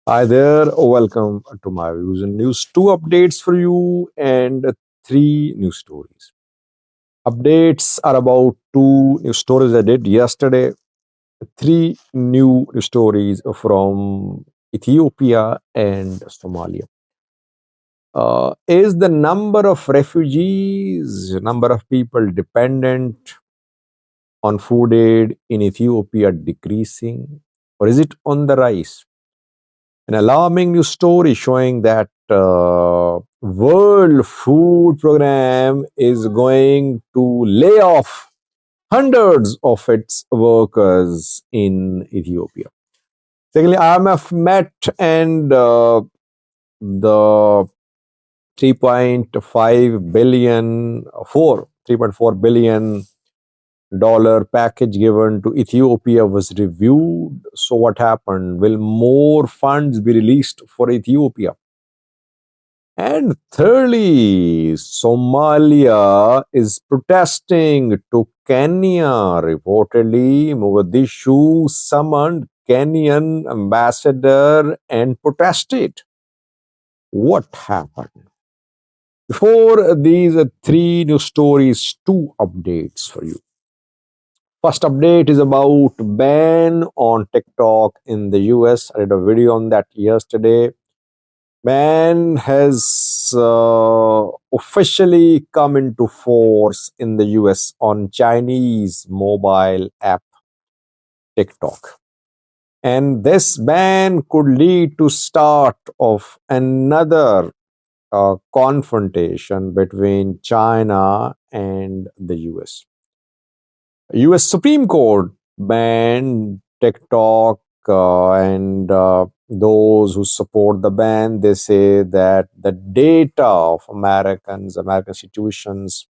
Hi there, welcome to my views and news. Two updates for you and three news stories. Updates are about two news stories I did yesterday, three new news stories from Ethiopia and Somalia. Is the number of refugees, number of people dependent on food aid in Ethiopia decreasing, or is it on the rise? An alarming new story showing that World Food Program is going to lay off hundreds of its workers in Ethiopia. Secondly, IMF met and the 3.5 billion, 3.4 billion dollar package given to Ethiopia was reviewed. So what happened? Will more funds be released for Ethiopia? And thirdly, Somalia is protesting to Kenya. Reportedly, Mogadishu summoned Kenyan ambassador and protested. What happened? Before these three news stories, two updates for you. First update is about ban on TikTok in the US. I did a video on that yesterday. Ban has officially come into force in the US on Chinese mobile app TikTok. And this ban could lead to start of another confrontation between China and the US. US Supreme Court banned TikTok and those who support the ban, they say that the data of American institutions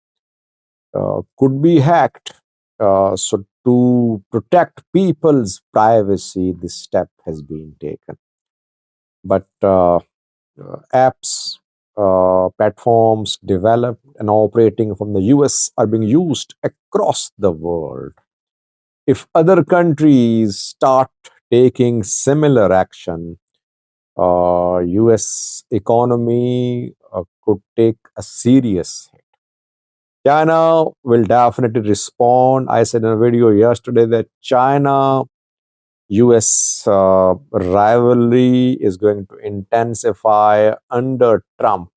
could be hacked. So to protect people's privacy, this step has been taken. But apps, platforms developed and operating from the US are being used across the world. If other countries start taking similar action, US economy could take a serious hit. China will definitely respond. I said in a video yesterday that China US rivalry is going to intensify under Trump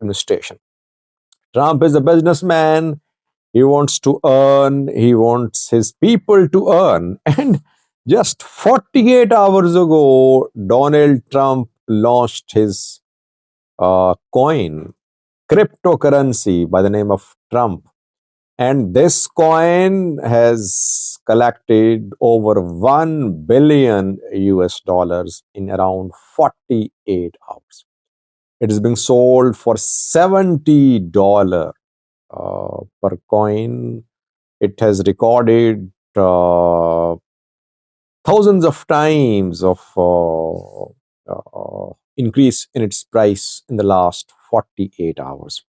administration. Trump is a businessman. He wants to earn. He wants his people to earn. And just 48 hours ago, Donald Trump launched his coin, cryptocurrency by the name of Trump. And this coin has collected over 1 billion US dollars in around 48 hours. It is being sold for $70 per coin. It has recorded thousands of times of increase in its price in the last 48 hours.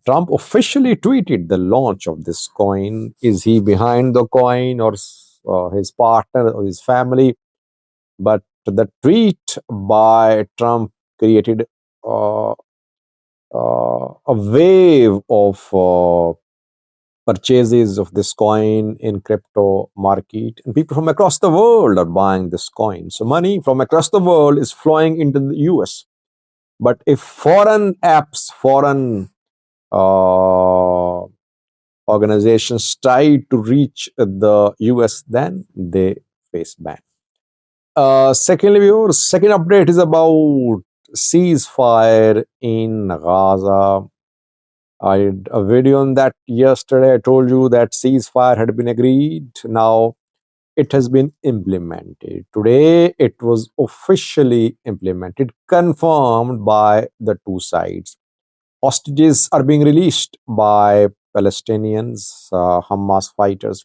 Trump officially tweeted the launch of this coin. Is he behind the coin or his partner or his family? But the tweet by Trump created uh, a wave of purchases of this coin in crypto market, and people from across the world are buying this coin. So money from across the world is flowing into the US. But if foreign apps, foreign uh, organizations try to reach the US, then they face ban. Secondly, viewers, second update is about ceasefire in Gaza. I did a video on that yesterday. I told you that ceasefire had been agreed. Now it has been implemented. Today it was officially implemented, confirmed by the two sides. Hostages are being released by Palestinians, Hamas fighters,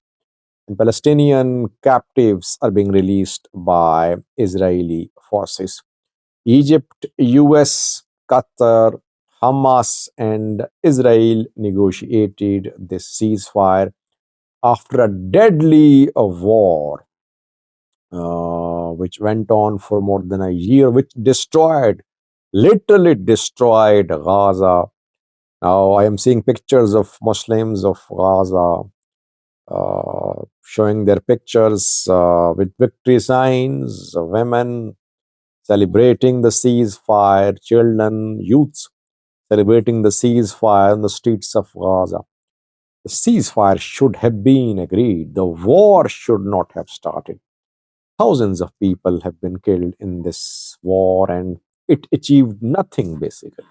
and Palestinian captives are being released by Israeli forces. Egypt, US, Qatar, Hamas, and Israel negotiated this ceasefire after a deadly war which went on for more than a year, which literally destroyed Gaza. Now I am seeing pictures of Muslims of Gaza showing their pictures with victory signs, women celebrating the ceasefire, children, youths celebrating the ceasefire in the streets of Gaza. The ceasefire should have been agreed. The war should not have started. Thousands of people have been killed in this war, and it achieved nothing basically.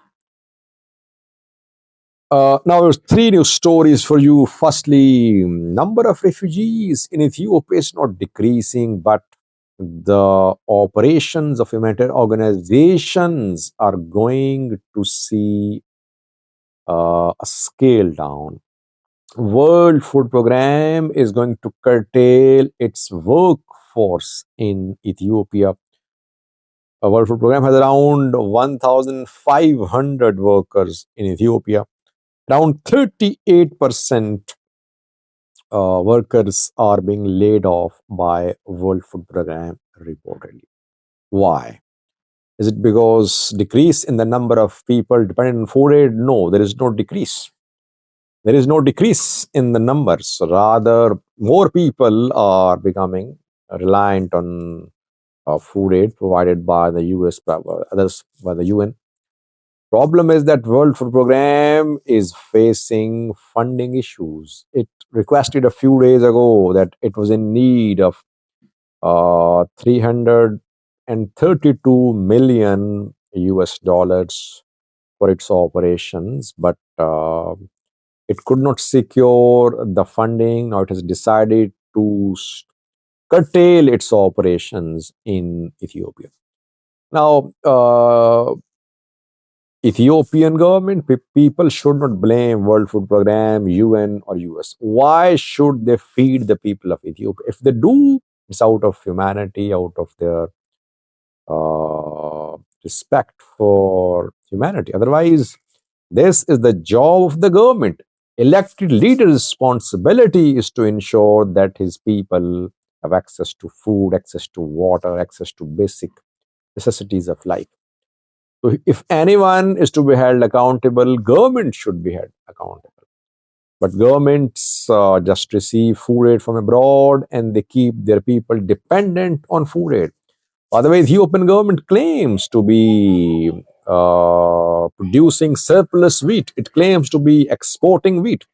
Now, there's three news stories for you. Firstly, number of refugees in Ethiopia is not decreasing, but the operations of humanitarian organizations are going to see a scale down. World Food Program is going to curtail its workforce in Ethiopia. A World Food Program has around 1,500 workers in Ethiopia. Around 38% workers are being laid off by World Food Program reportedly. Why? Is it because decrease in the number of people dependent on food aid? No, there is no decrease. There is no decrease in the numbers. Rather, more people are becoming reliant on food aid provided by the US, others by the UN. Problem is that World Food Program is facing funding issues. It requested a few days ago that it was in need of 332 million US dollars for its operations, but it could not secure the funding. Now it has decided to curtail its operations in Ethiopia. Now, Ethiopian government, people should not blame World Food Program, UN or US. Why should they feed the people of Ethiopia? If they do, it's out of humanity, out of their respect for humanity. Otherwise, this is the job of the government. Elected leader's responsibility is to ensure that his people have access to food, access to water, access to basic necessities of life. So if anyone is to be held accountable, government should be held accountable. But governments just receive food aid from abroad and they keep their people dependent on food aid. Otherwise, the Ethiopian government claims to be producing surplus wheat. It claims to be exporting wheat.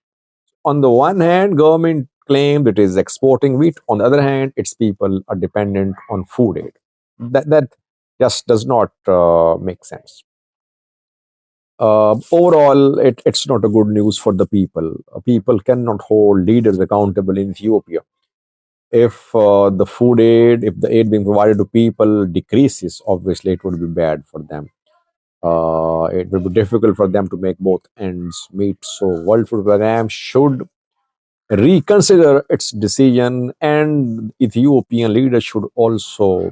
On the one hand, government claims it is exporting wheat. On the other hand, its people are dependent on food aid. That just does not make sense. Overall, it's not a good news for the people. People cannot hold leaders accountable in Ethiopia. If the food aid, if the aid being provided to people decreases, obviously it would be bad for them. It will be difficult for them to make both ends meet. So, World Food Program should reconsider its decision, and Ethiopian leaders should also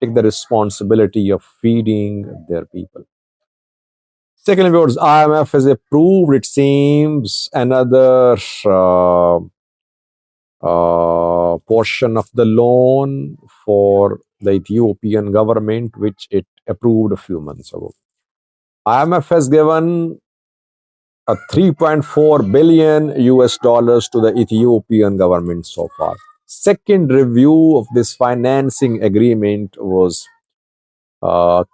take the responsibility of feeding their people. Secondly, viewers, IMF has approved, it seems, another portion of the loan for the Ethiopian government, which it approved a few months ago. IMF has given a 3.4 billion US dollars to the Ethiopian government so far. Second review of this financing agreement was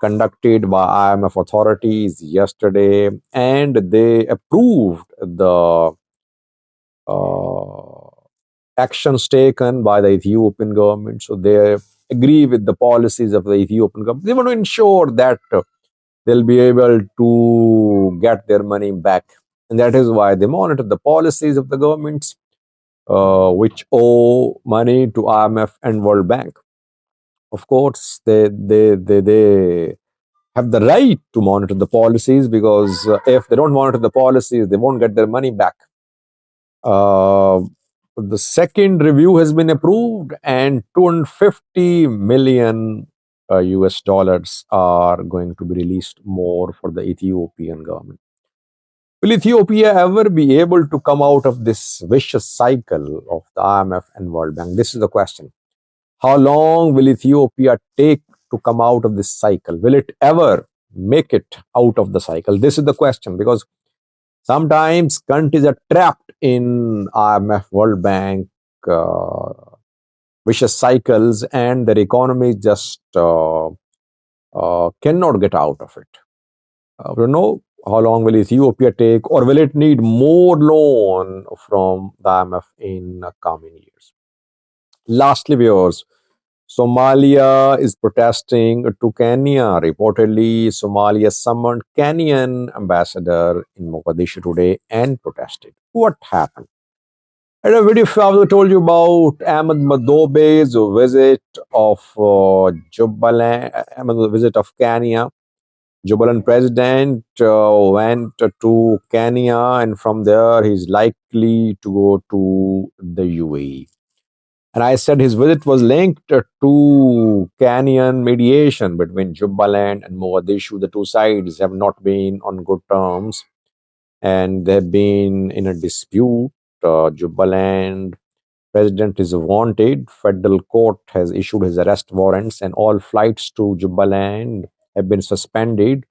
conducted by IMF authorities yesterday, and they approved the actions taken by the Ethiopian government. So they agree with the policies of the Ethiopian government. They want to ensure that they'll be able to get their money back. And that is why they monitor the policies of the governments which owe money to IMF and World Bank. Of course, they have the right to monitor the policies, because if they don't monitor the policies, they won't get their money back. The second review has been approved, and 250 million US dollars are going to be released more for the Ethiopian government. Will Ethiopia ever be able to come out of this vicious cycle of the IMF and World Bank? This is the question. How long will Ethiopia take to come out of this cycle? Will it ever make it out of the cycle? This is the question, because sometimes countries are trapped in IMF, World Bank, uh, vicious cycles, and their economy just cannot get out of it. We don't know how long will Ethiopia take, or will it need more loan from the IMF in coming years? Lastly, viewers, Somalia is protesting to Kenya. Reportedly, Somalia summoned Kenyan ambassador in Mogadishu today and protested. What happened? In a video, I told you about Ahmed Madobe's visit of Jubaland, visit of Kenya. Jubaland president went to Kenya, and from there he's likely to go to the UAE. And I said his visit was linked to Kenyan mediation between Jubaland and Mogadishu. The two sides have not been on good terms, and they've been in a dispute. Jubaland president is wanted. Federal court has issued his arrest warrants, and all flights to Jubaland have been suspended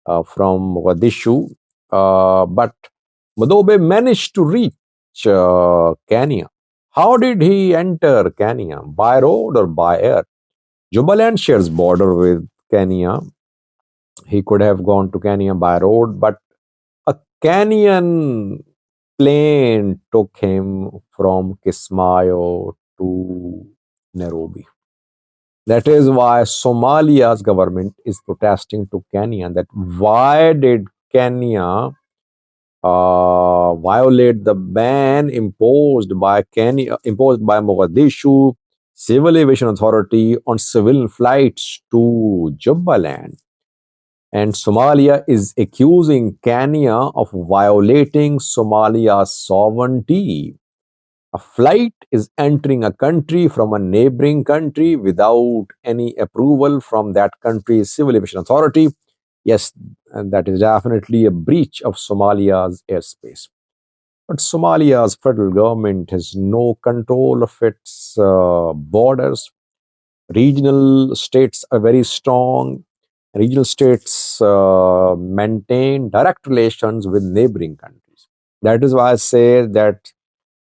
from Mogadishu. But Madobe managed to reach Kenya. How did he enter Kenya? By road or by air? Jubaland shares border with Kenya. He could have gone to Kenya by road, but a Kenyan plane took him from Kismayo to Nairobi. That is why Somalia's government is protesting to Kenya. That why did Kenya violate the ban imposed by Mogadishu Civil Aviation Authority on civilian flights to Jubaland? And Somalia is accusing Kenya of violating Somalia's sovereignty. A flight is entering a country from a neighboring country without any approval from that country's civil aviation authority. Yes, and that is definitely a breach of Somalia's airspace. But Somalia's federal government has no control of its borders. Regional states are very strong. Regional states maintain direct relations with neighboring countries. That is why I say that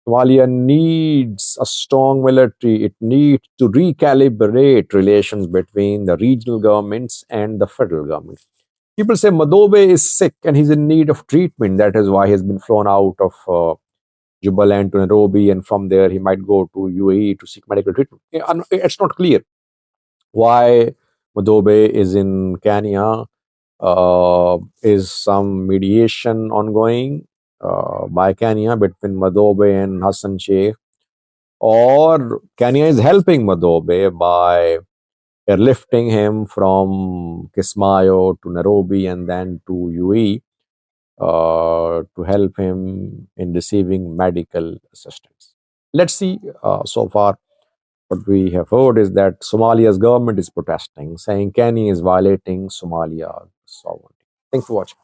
Somalia needs a strong military. It needs to recalibrate relations between the regional governments and the federal government. People say Madobe is sick and he's in need of treatment. That is why he has been flown out of Jubaland to Nairobi, and from there he might go to UAE to seek medical treatment. It's not clear why Madobe is in Kenya. Is some mediation ongoing by Kenya between Madobe and Hassan Sheikh, or Kenya is helping Madobe by airlifting him from Kismayo to Nairobi and then to UAE to help him in receiving medical assistance. Let's see. So far, what we have heard is that Somalia's government is protesting, saying Kenya is violating Somalia's sovereignty. Thanks for watching.